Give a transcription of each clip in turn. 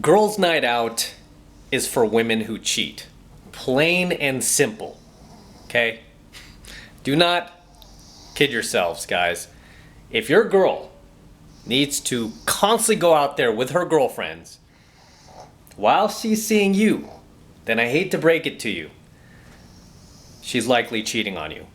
Girls' night out is for women who cheat. Plain and simple. Okay? Do not kid yourselves, guys. If your girl needs to constantly go out there with her girlfriends while she's seeing you, then I hate to break it to you. She's likely cheating on you.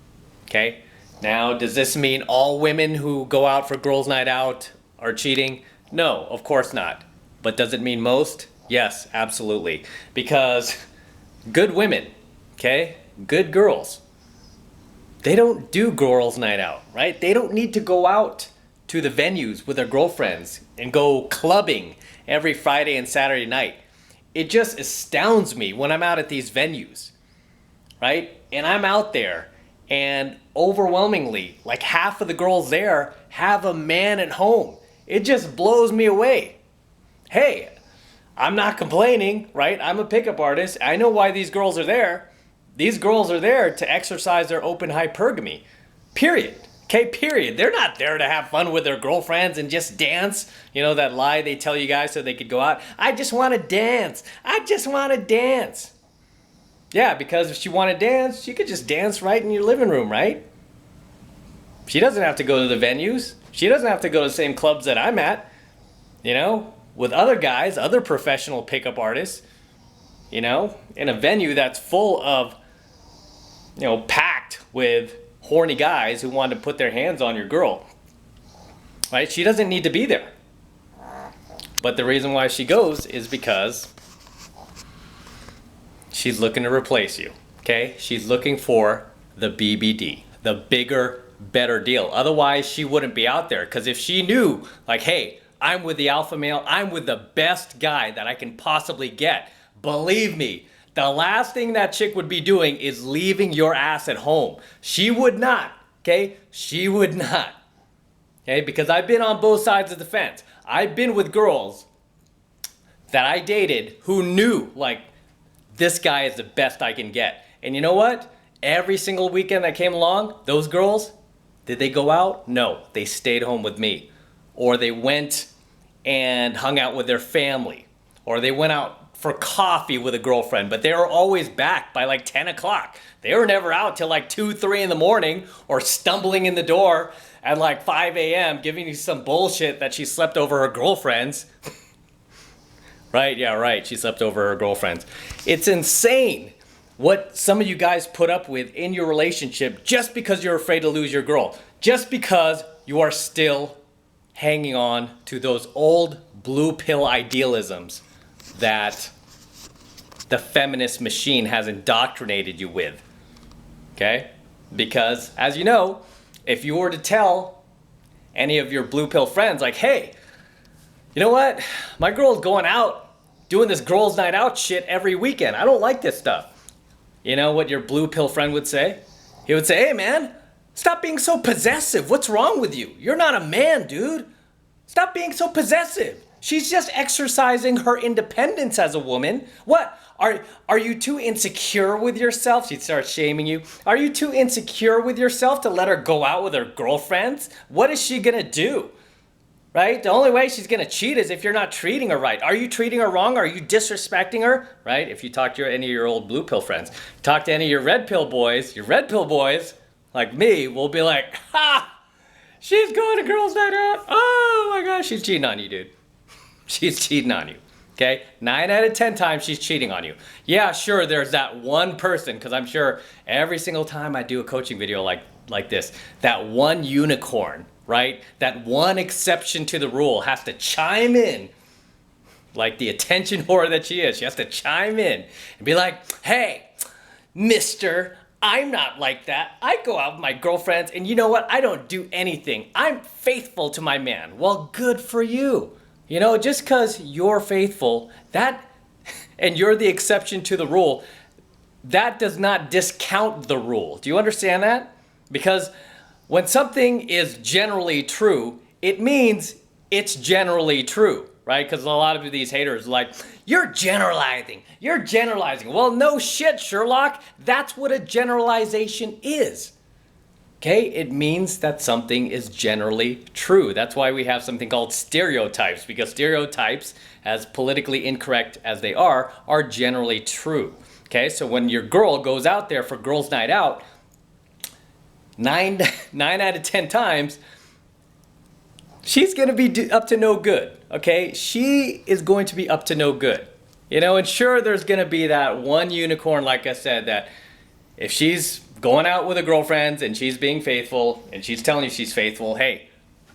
Okay? Now, does this mean all women who go out for girls' night out are cheating? No, of course not. But does it mean most? Yes, absolutely. Because good women, okay, good girls, they don't do girls' night out, right? They don't need to go out to the venues with their girlfriends and go clubbing every Friday and Saturday night. It just astounds me when I'm out at these venues, right? And I'm out there and overwhelmingly, like half of the girls there have a man at home. It just blows me away. Hey, I'm not complaining, right? I'm a pickup artist. I know why these girls are there. These girls are there to exercise their open hypergamy. Period. Okay, period. They're not there to have fun with their girlfriends and just dance. You know that lie they tell you guys so they could go out? I just want to dance. I just want to dance. Yeah, because if she want to dance, she could just dance right in your living room, right? She doesn't have to go to the venues. She doesn't have to go to the same clubs that I'm at. You know, with other guys, other professional pickup artists, you know, in a venue that's full of, you know, packed with horny guys who want to put their hands on your girl, right? She doesn't need to be there. But the reason why she goes is because she's looking to replace you, okay? She's looking for the BBD, the bigger, better deal. Otherwise, she wouldn't be out there. Because if she knew, like, hey, I'm with the alpha male, I'm with the best guy that I can possibly get, believe me, the last thing that chick would be doing is leaving your ass at home. She would not, okay? She would not, okay? Because I've been on both sides of the fence. I've been with girls that I dated who knew, like, this guy is the best I can get. And you know what? Every single weekend that came along, those girls, did they go out? No, they stayed home with me. Or they went and hung out with their family. Or they went out for coffee with a girlfriend, but they were always back by like 10 o'clock. They were never out till like 2, 3 in the morning or stumbling in the door at like 5 a.m. giving you some bullshit that she slept over her girlfriend's. Right? Yeah, right. She slept over her girlfriend's. It's insane what some of you guys put up with in your relationship just because you're afraid to lose your girl. Just because you are still hanging on to those old blue pill idealisms that the feminist machine has indoctrinated you with. Okay? Because, as you know, if you were to tell any of your blue pill friends, like, hey, you know what? My girl's going out doing this girls' night out shit every weekend. I don't like this stuff. You know what your blue pill friend would say? He would say, hey man, stop being so possessive. What's wrong with you? You're not a man, dude. Stop being so possessive. She's just exercising her independence as a woman. What? Are you too insecure with yourself? She'd start shaming you. Are you too insecure with yourself to let her go out with her girlfriends? What is she gonna do? Right? The only way she's going to cheat is if you're not treating her right. Are you treating her wrong? Are you disrespecting her? Right? If you talk to any of your old blue pill friends, talk to any of your red pill boys, like me, will be like, ha! She's going to girls' night out. Oh my gosh, she's cheating on you, dude. She's cheating on you. Okay? 9 out of 10 times she's cheating on you. Yeah, sure, there's that one person, because I'm sure every single time I do a coaching video like this, that one unicorn, right? That one exception to the rule has to chime in, like the attention whore that she is. She has to chime in and be like, hey, mister, I'm not like that. I go out with my girlfriends and you know what? I don't do anything. I'm faithful to my man. Well, good for you. You know, just because you're faithful, and you're the exception to the rule, that does not discount the rule. Do you understand that? Because when something is generally true, it means it's generally true, right? Because a lot of these haters are like, you're generalizing. Well, no shit, Sherlock. That's what a generalization is. Okay, it means that something is generally true. That's why we have something called stereotypes, because stereotypes, as politically incorrect as they are generally true. Okay, so when your girl goes out there for girls' night out, nine out of 10 times, she's gonna be up to no good. Okay, she is going to be up to no good. You know, and sure, there's gonna be that one unicorn, like I said, that if she's going out with her girlfriends and she's being faithful and she's telling you she's faithful, hey,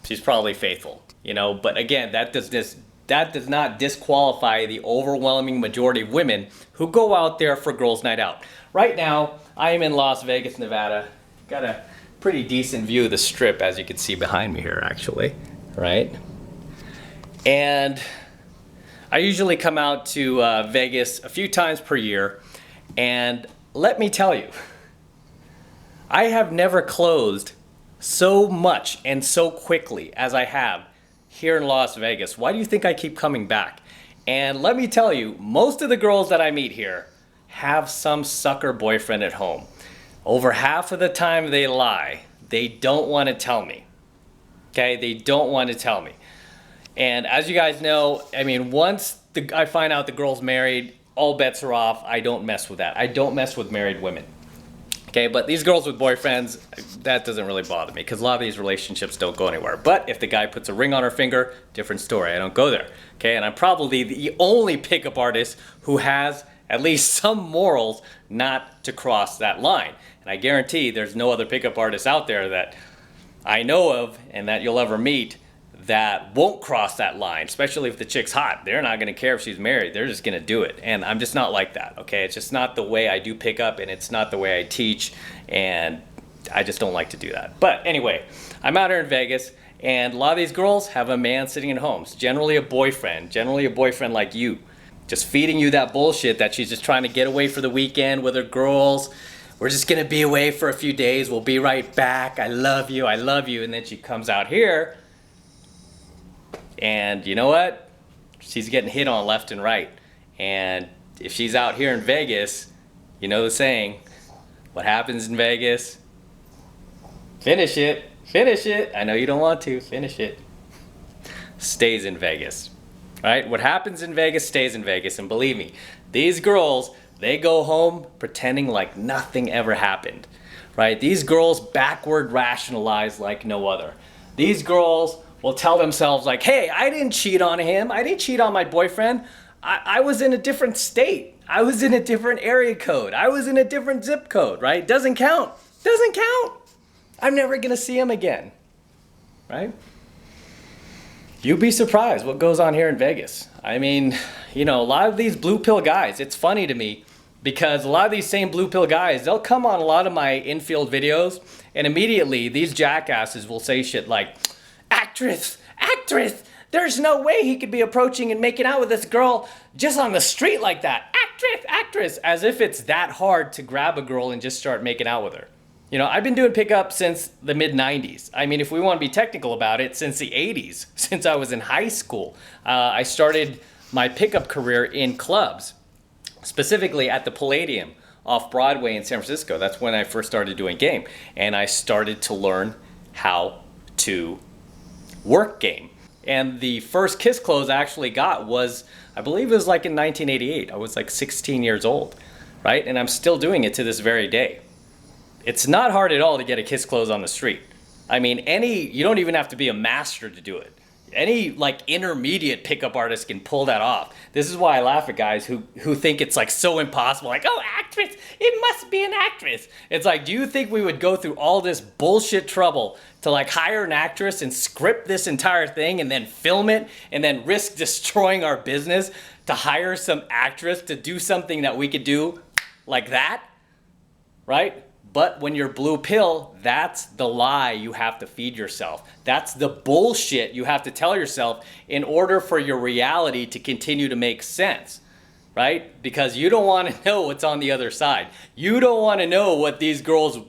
she's probably faithful, you know. But again, that does not disqualify the overwhelming majority of women who go out there for girls' night out. Right now, I am in Las Vegas, Nevada. Got a pretty decent view of the Strip, as you can see behind me here, actually, right? And I usually come out to Vegas a few times per year, and let me tell you, I have never closed so much and so quickly as I have here in Las Vegas. Why do you think I keep coming back? And let me tell you, most of the girls that I meet here have some sucker boyfriend at home. Over half of the time they lie. They don't want to tell me. Okay, they don't want to tell me. And as you guys know, I mean, once I find out the girl's married, all bets are off. I don't mess with that. I don't mess with married women. Okay, but these girls with boyfriends, that doesn't really bother me because a lot of these relationships don't go anywhere. But if the guy puts a ring on her finger, different story. I don't go there. Okay, and I'm probably the only pickup artist who has at least some morals not to cross that line. And I guarantee there's no other pickup artist out there that I know of and that you'll ever meet that won't cross that line, especially if the chick's hot. They're not gonna care if she's married. They're just gonna do it. And I'm just not like that, okay? It's just not the way I do pickup, and it's not the way I teach, and I just don't like to do that. But anyway, I'm out here in Vegas, and a lot of these girls have a man sitting at home. It's generally a boyfriend like you, just feeding you that bullshit that she's just trying to get away for the weekend with her girls. We're just gonna be away for a few days. We'll be right back. I love you. I love you. And then she comes out here, and you know what? She's getting hit on left and right. And if she's out here in Vegas, you know the saying, what happens in Vegas? Finish it. Finish it. I know you don't want to. Finish it. Stays in Vegas. Right? What happens in Vegas stays in Vegas. And believe me, these girls, they go home pretending like nothing ever happened. Right? These girls backward rationalize like no other. These girls will tell themselves like, hey, I didn't cheat on him. I didn't cheat on my boyfriend. I was in a different state. I was in a different area code. I was in a different zip code, right? Doesn't count. Doesn't count. I'm never gonna see him again, right? You'd be surprised what goes on here in Vegas. I mean, you know, a lot of these blue pill guys, it's funny to me because a lot of these same blue pill guys, they'll come on a lot of my infield videos and immediately these jackasses will say shit like, actress, there's no way he could be approaching and making out with this girl just on the street like that. Actress, as if it's that hard to grab a girl and just start making out with her. You know, I've been doing pickup since the mid-90s. I mean, if we want to be technical about it, since the 80s, since I was in high school. I started my pickup career in clubs, specifically at the Palladium off Broadway in San Francisco. That's when I first started doing game. And I started to learn how to work game. And the first kiss close I actually got was, I believe it was like in 1988. I was like 16 years old, right? And I'm still doing it to this very day. It's not hard at all to get a kiss close on the street. I mean, you don't even have to be a master to do it. Any like intermediate pickup artist can pull that off. This is why I laugh at guys who think it's like so impossible. Like, oh, actress, it must be an actress. It's like, do you think we would go through all this bullshit trouble to like hire an actress and script this entire thing and then film it and then risk destroying our business to hire some actress to do something that we could do like that, right? But when you're blue pill, that's the lie you have to feed yourself. That's the bullshit you have to tell yourself in order for your reality to continue to make sense, right? Because you don't want to know what's on the other side. You don't want to know what these girls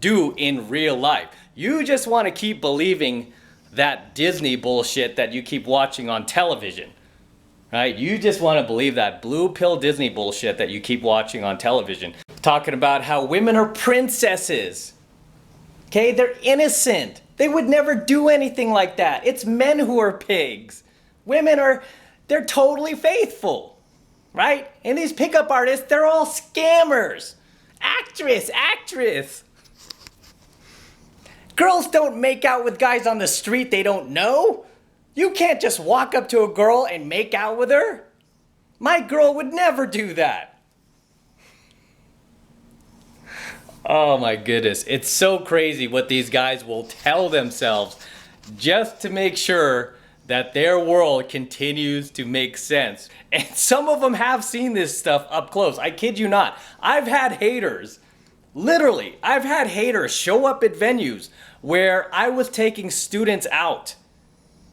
do in real life. You just want to keep believing that Disney bullshit that you keep watching on television, right? You just want to believe that blue pill Disney bullshit that you keep watching on television. Talking about how women are princesses. Okay, they're innocent. They would never do anything like that. It's men who are pigs. Women they're totally faithful, right? And these pickup artists, they're all scammers. Actress. Girls don't make out with guys on the street they don't know. You can't just walk up to a girl and make out with her. My girl would never do that. Oh my goodness. It's so crazy what these guys will tell themselves just to make sure that their world continues to make sense. And some of them have seen this stuff up close. I kid you not. I've had haters, literally, I've had haters show up at venues where I was taking students out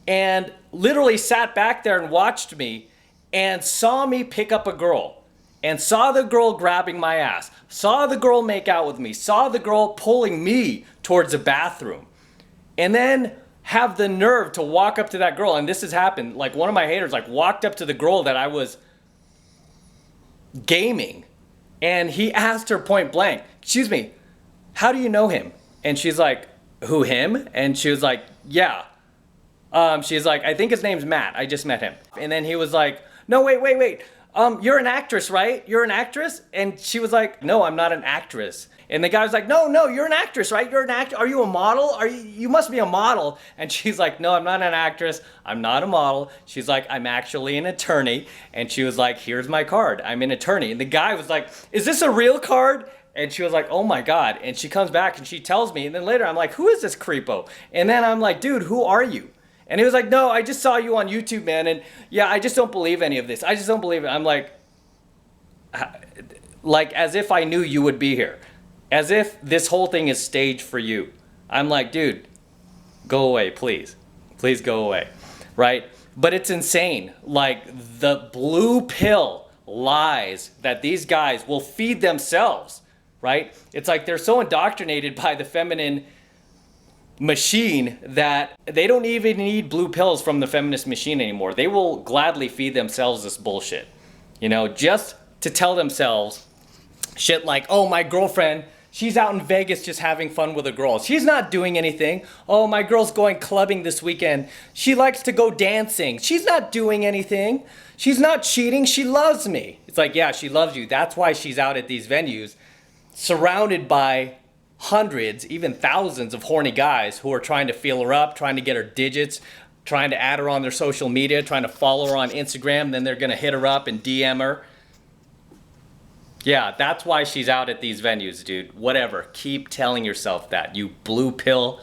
and literally sat back there and watched me and saw me pick up a girl and saw the girl grabbing my ass, saw the girl make out with me, saw the girl pulling me towards the bathroom, and then have the nerve to walk up to that girl. And this has happened, like one of my haters like walked up to the girl that I was gaming and he asked her point blank, excuse me, how do you know him? And she's like, who, him? And she was like, yeah. She's like, I think his name's Matt, I just met him. And then he was like, no, wait. You're an actress, right? You're an actress? And she was like, no, I'm not an actress. And the guy was like, no, you're an actress, right? You're an actor. Are you a model? You must be a model. And she's like, no, I'm not an actress. I'm not a model. She's like, I'm actually an attorney. And she was like, here's my card. I'm an attorney. And the guy was like, is this a real card? And she was like, oh my God. And she comes back and she tells me. And then later I'm like, who is this creepo? And then I'm like, dude, who are you? And he was like, no, I just saw you on YouTube, man. And yeah, I just don't believe any of this. I just don't believe it. I'm like as if I knew you would be here. As if this whole thing is staged for you. I'm like, dude, go away, please. Please go away, right? But it's insane. Like the blue pill lies that these guys will feed themselves, right? It's like they're so indoctrinated by the feminine machine that they don't even need blue pills from the feminist machine anymore. They will gladly feed themselves this bullshit, you know, just to tell themselves shit like, oh, my girlfriend, she's out in Vegas just having fun with a girl. She's not doing anything. Oh, my girl's going clubbing this weekend. She likes to go dancing. She's not doing anything. She's not cheating. She loves me. It's like, yeah, she loves you. That's why she's out at these venues surrounded by hundreds, even thousands of horny guys who are trying to feel her up, trying to get her digits, trying to add her on their social media, trying to follow her on Instagram. Then they're going to hit her up and DM her. Yeah, that's why she's out at these venues, dude. Whatever. Keep telling yourself that, you blue pill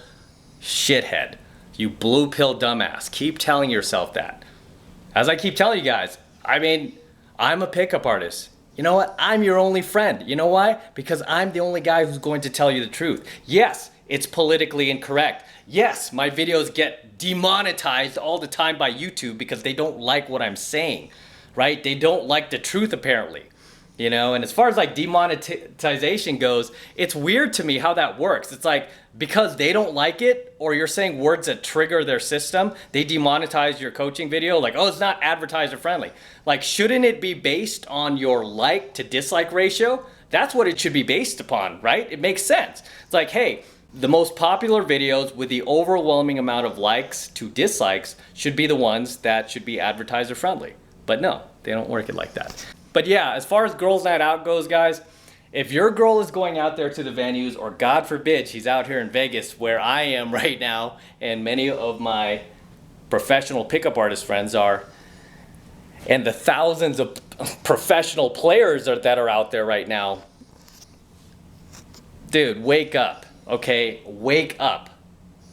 shithead. You blue pill dumbass. Keep telling yourself that. As I keep telling you guys, I mean, I'm a pickup artist. You know what? I'm your only friend. You know why? Because I'm the only guy who's going to tell you the truth. Yes, it's politically incorrect. Yes, my videos get demonetized all the time by YouTube because they don't like what I'm saying, right? They don't like the truth, apparently. You know, and as far as like demonetization goes, it's weird to me how that works. It's like because they don't like it or you're saying words that trigger their system, they demonetize your coaching video. Like, oh, it's not advertiser friendly. Like, shouldn't it be based on your like to dislike ratio? That's what it should be based upon, right? It makes sense. It's like, hey, the most popular videos with the overwhelming amount of likes to dislikes should be the ones that should be advertiser friendly. But no, they don't work it like that. But yeah, as far as girls' night out goes, guys, if your girl is going out there to the venues, or God forbid she's out here in Vegas where I am right now, and many of my professional pickup artist friends are, and the thousands of professional players that are out there right now, dude, wake up, okay? Wake up.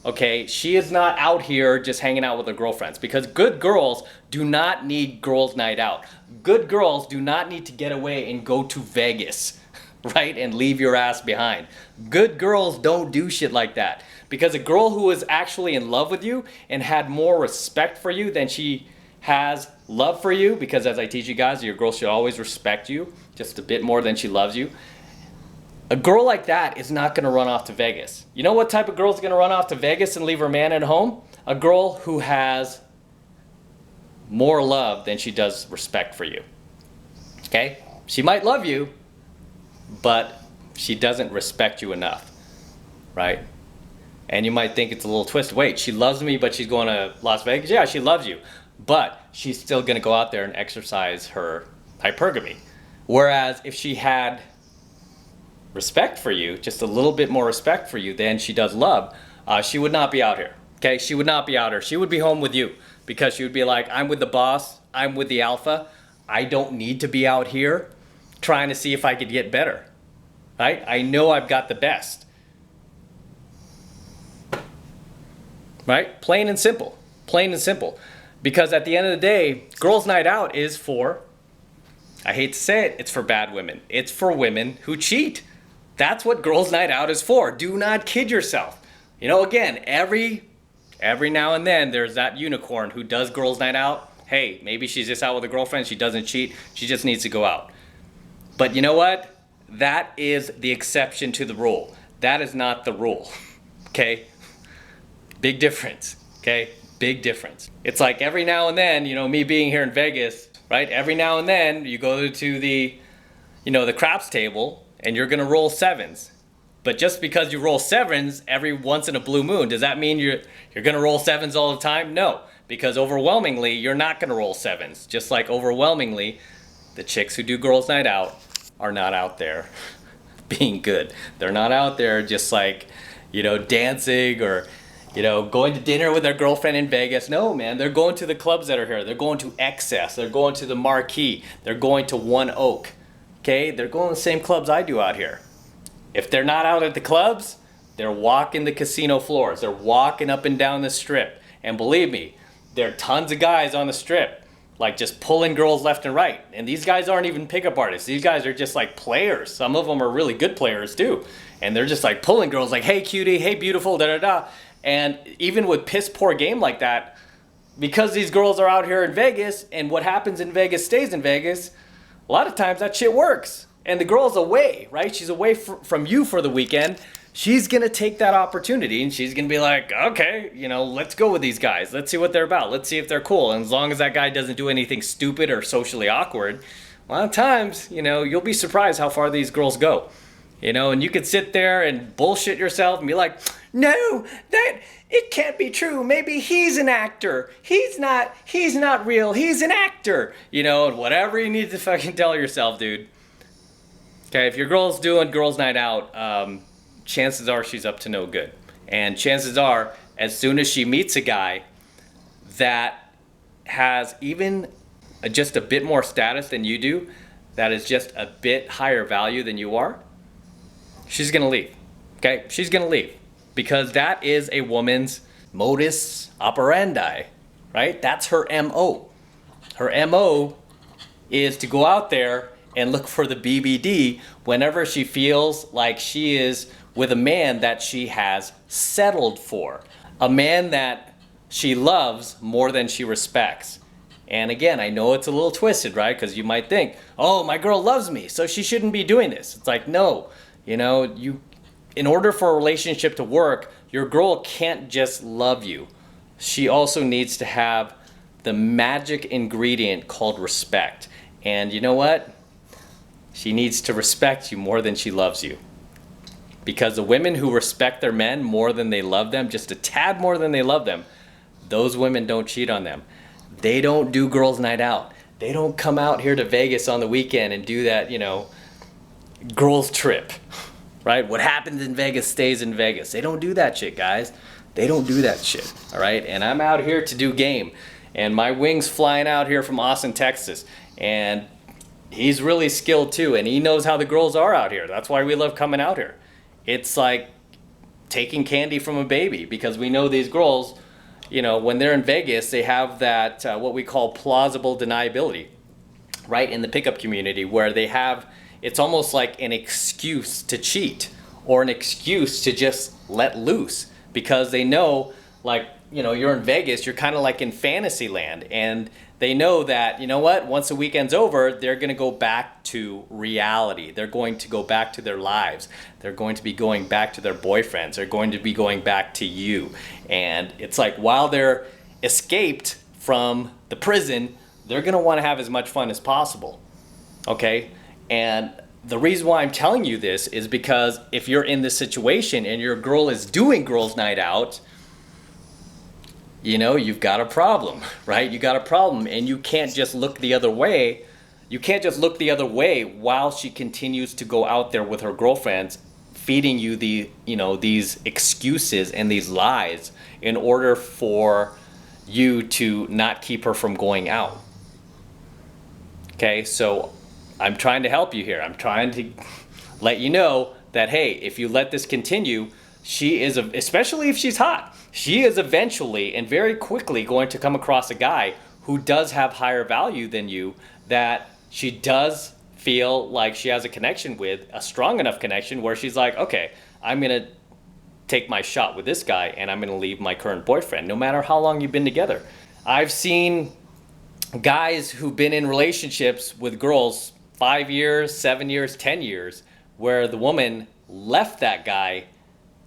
Okay, she is not out here just hanging out with her girlfriends, because good girls do not need girls' night out. Good girls do not need to get away and go to Vegas, right? And leave your ass behind. Good girls don't do shit like that, because a girl who is actually in love with you and had more respect for you than she has love for you, because as I teach you guys, your girl should always respect you just a bit more than she loves you. A girl like that is not going to run off to Vegas. You know what type of girl is going to run off to Vegas and leave her man at home? A girl who has more love than she does respect for you. Okay? She might love you, but she doesn't respect you enough, right? And you might think it's a little twist. Wait, she loves me, but she's going to Las Vegas? Yeah, she loves you. But she's still going to go out there and exercise her hypergamy. Whereas if she had respect for you, just a little bit more respect for you than she does love, she would not be out here. Okay, she would not be out here. She would be home with you because she would be like, I'm with the boss, I'm with the alpha. I don't need to be out here trying to see if I could get better. Right? I know I've got the best. Right? Plain and simple. Plain and simple. Because at the end of the day, girls' night out is for, I hate to say it, it's for bad women. It's for women who cheat. That's what girls' night out is for. Do not kid yourself. You know, again, every now and then there's that unicorn who does girls' night out. Hey, maybe she's just out with a girlfriend. She doesn't cheat. She just needs to go out. But you know what? That is the exception to the rule. That is not the rule. Okay? Big difference. Okay? Big difference. It's like every now and then, you know, me being here in Vegas, right? Every now and then you go to the, you know, the craps table and you're going to roll sevens. But just because you roll sevens every once in a blue moon, does that mean you're going to roll sevens all the time? No, because overwhelmingly you're not going to roll sevens. Just like overwhelmingly the chicks who do girls' night out are not out there being good. They're not out there just like, you know, dancing or, you know, going to dinner with their girlfriend in Vegas. No, man, they're going to the clubs that are here. They're going to Excess. They're going to the Marquee. They're going to One Oak. Okay, they're going to the same clubs I do out here. If they're not out at the clubs, they're walking the casino floors. They're walking up and down the strip. And believe me, there are tons of guys on the strip, like just pulling girls left and right. And these guys aren't even pickup artists. These guys are just like players. Some of them are really good players too. And they're just like pulling girls like, hey cutie, hey beautiful, da da da. And even with piss poor game like that, because these girls are out here in Vegas and what happens in Vegas stays in Vegas, a lot of times that shit works. And the girl's away, right? She's away from you for the weekend. She's going to take that opportunity and she's going to be like, okay, you know, let's go with these guys. Let's see what they're about. Let's see if they're cool. And as long as that guy doesn't do anything stupid or socially awkward, a lot of times, you know, you'll be surprised how far these girls go. You know, and you could sit there and bullshit yourself and be like, no, it can't be true. Maybe he's an actor. He's not real. He's an actor. You know, and whatever you need to fucking tell yourself, dude. Okay, if your girl's doing girls' night out, chances are she's up to no good. And chances are, as soon as she meets a guy that has even just a bit more status than you do, that is just a bit higher value than you are, she's gonna leave. Okay, she's gonna leave. Because that is a woman's modus operandi, right? That's her MO. Her MO is to go out there and look for the BBD whenever she feels like she is with a man that she has settled for. A man that she loves more than she respects. And again, I know it's a little twisted, right? Because you might think, oh, my girl loves me, so she shouldn't be doing this. It's like, no, you know, in order for a relationship to work, your girl can't just love you. She also needs to have the magic ingredient called respect. And you know what? She needs to respect you more than she loves you. Because the women who respect their men more than they love them, just a tad more than they love them, those women don't cheat on them. They don't do girls' night out. They don't come out here to Vegas on the weekend and do that, you know, girls' trip. Right? What happens in Vegas stays in Vegas. They don't do that shit, guys. They don't do that shit. All right? And I'm out here to do game. And my wing's flying out here from Austin, Texas. And he's really skilled too. And he knows how the girls are out here. That's why we love coming out here. It's like taking candy from a baby. Because we know these girls, you know, when they're in Vegas, they have that, what we call plausible deniability. Right? In the pickup community where they have, it's almost like an excuse to cheat or an excuse to just let loose because they know, like, you know, you're in Vegas, you're kind of like in fantasy land, and they know that, you know what, once the weekend's over, they're going to go back to reality. They're going to go back to their lives. They're going to be going back to their boyfriends. They're going to be going back to you. And it's like while they're escaped from the prison, they're going to want to have as much fun as possible. Okay? And the reason why I'm telling you this is because if you're in this situation and your girl is doing girls' night out, you know, you've got a problem, right? You got a problem, and you can't just look the other way. You can't just look the other way while she continues to go out there with her girlfriends, feeding you these excuses and these lies in order for you to not keep her from going out. Okay, so I'm trying to help you here. I'm trying to let you know that, hey, if you let this continue, she is, especially if she's hot, she is eventually and very quickly going to come across a guy who does have higher value than you, that she does feel like she has a connection with, a strong enough connection where she's like, okay, I'm gonna take my shot with this guy and I'm gonna leave my current boyfriend, no matter how long you've been together. I've seen guys who've been in relationships with girls 5 years, 7 years, 10 years, where the woman left that guy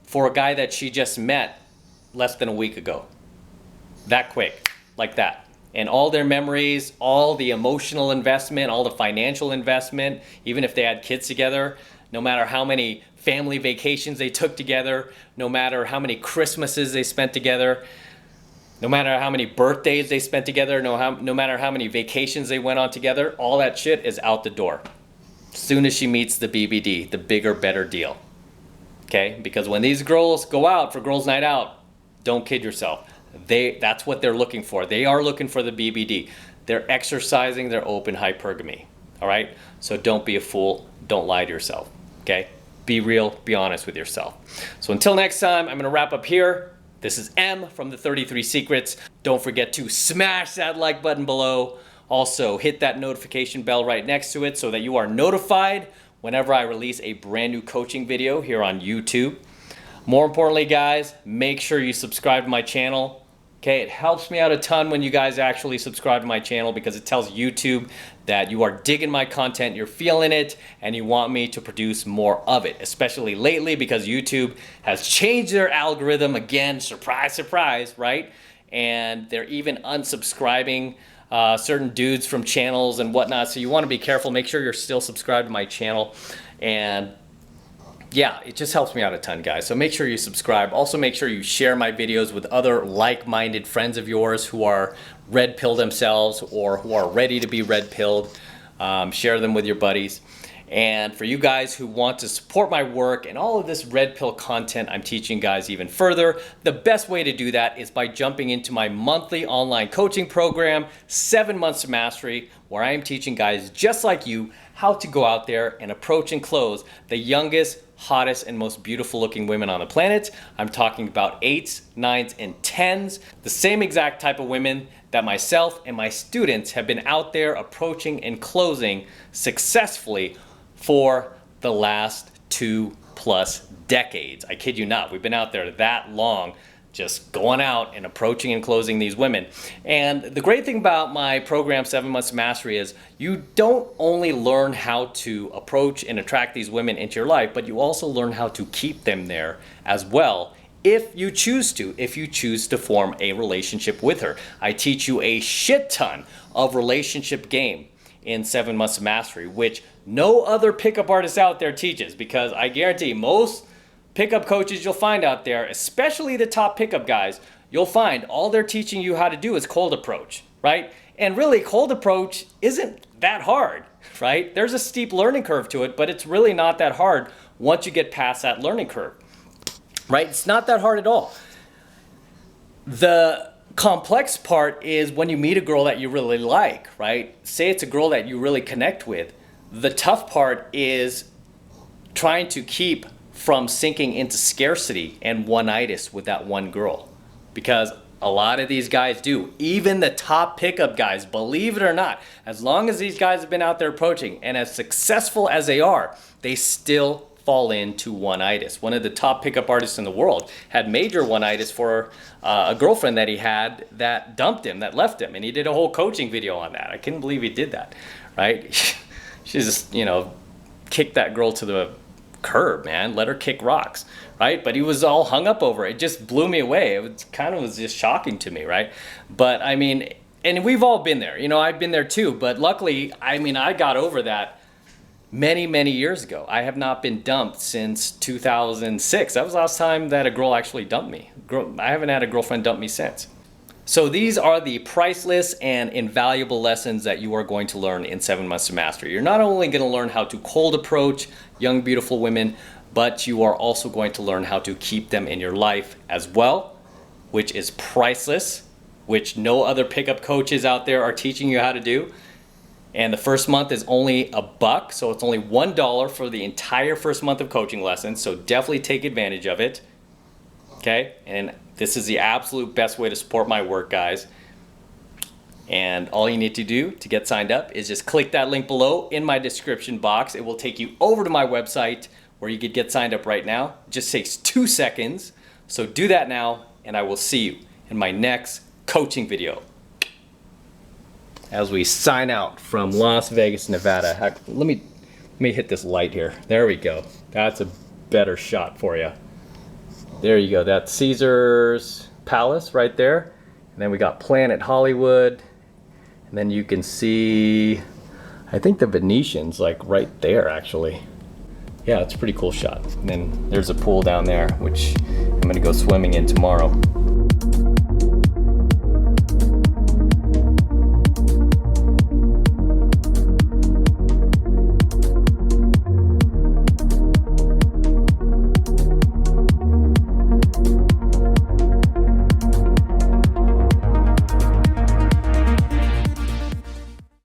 for a guy that she just met less than a week ago. That quick, like that. And all their memories, all the emotional investment, all the financial investment, even if they had kids together, no matter how many family vacations they took together, no matter how many Christmases they spent together, no matter how many birthdays they spent together, no matter how many vacations they went on together, all that shit is out the door. As soon as she meets the BBD, the bigger, better deal. Okay? Because when these girls go out for girls' night out, don't kid yourself. That's what they're looking for. They are looking for the BBD. They're exercising their open hypergamy. All right? So don't be a fool. Don't lie to yourself. Okay? Be real. Be honest with yourself. So until next time, I'm going to wrap up here. This is M from the 33 Secrets. Don't forget to smash that like button below. Also, hit that notification bell right next to it so that you are notified whenever I release a brand new coaching video here on YouTube. More importantly, guys, make sure you subscribe to my channel. Okay, it helps me out a ton when you guys actually subscribe to my channel, because it tells YouTube that you are digging my content, you're feeling it, and you want me to produce more of it, especially lately because YouTube has changed their algorithm again. Surprise, surprise, right? And they're even unsubscribing certain dudes from channels and whatnot. So you want to be careful. Make sure you're still subscribed to my channel. And yeah, it just helps me out a ton, guys. So make sure you subscribe. Also, make sure you share my videos with other like-minded friends of yours who are red-pilled themselves or who are ready to be red-pilled. Share them with your buddies. And for you guys who want to support my work and all of this red pill content I'm teaching guys even further, the best way to do that is by jumping into my monthly online coaching program, 7 Months to Mastery, where I am teaching guys just like you how to go out there and approach and close the youngest, hottest, and most beautiful looking women on the planet. I'm talking about 8s, 9s, and 10s, the same exact type of women that myself and my students have been out there approaching and closing successfully for the last 2+ decades. I kid you not, we've been out there that long, just going out and approaching and closing these women. And the great thing about my program, 7 Months to Mastery, is you don't only learn how to approach and attract these women into your life, but you also learn how to keep them there as well, if you choose to form a relationship with her. I teach you a shit ton of relationship game in 7 Months to Mastery, which no other pickup artist out there teaches, because I guarantee most pickup coaches you'll find out there, especially the top pickup guys, you'll find all they're teaching you how to do is cold approach, right? And really, cold approach isn't that hard, right? There's a steep learning curve to it, but it's really not that hard once you get past that learning curve, right? It's not that hard at all. The complex part is when you meet a girl that you really like, right? Say it's a girl that you really connect with. The tough part is trying to keep from sinking into scarcity and one-itis with that one girl, because a lot of these guys do. Even the top pickup guys, believe it or not, as long as these guys have been out there approaching and as successful as they are, they still fall into one-itis. One of the top pickup artists in the world had major one-itis for a girlfriend that he had that dumped him, that left him, and he did a whole coaching video on that. I couldn't believe he did that, right? She just, kicked that girl to the curb, man. Let her kick rocks, right? But he was all hung up over it. It just blew me away. It was just shocking to me, right? But I mean, and we've all been there. I've been there too. But luckily, I got over that many, many years ago. I have not been dumped since 2006. That was the last time that a girl actually dumped me. I haven't had a girlfriend dump me since. So these are the priceless and invaluable lessons that you are going to learn in 7 Months to Mastery. You're not only going to learn how to cold approach young, beautiful women, but you are also going to learn how to keep them in your life as well, which is priceless, which no other pickup coaches out there are teaching you how to do. And the first month is only $1, so it's only $1 for the entire first month of coaching lessons, so definitely take advantage of it. Okay, and this is the absolute best way to support my work, guys. And all you need to do to get signed up is just click that link below in my description box. It will take you over to my website where you could get signed up right now. It just takes 2 seconds. So do that now, and I will see you in my next coaching video. As we sign out from Las Vegas, Nevada. Let me hit this light here. There we go. That's a better shot for you. There you go, that's Caesar's Palace right there. And then we got Planet Hollywood. And then you can see, I think the Venetian's like right there actually. Yeah, it's a pretty cool shot. And then there's a pool down there, which I'm gonna go swimming in tomorrow.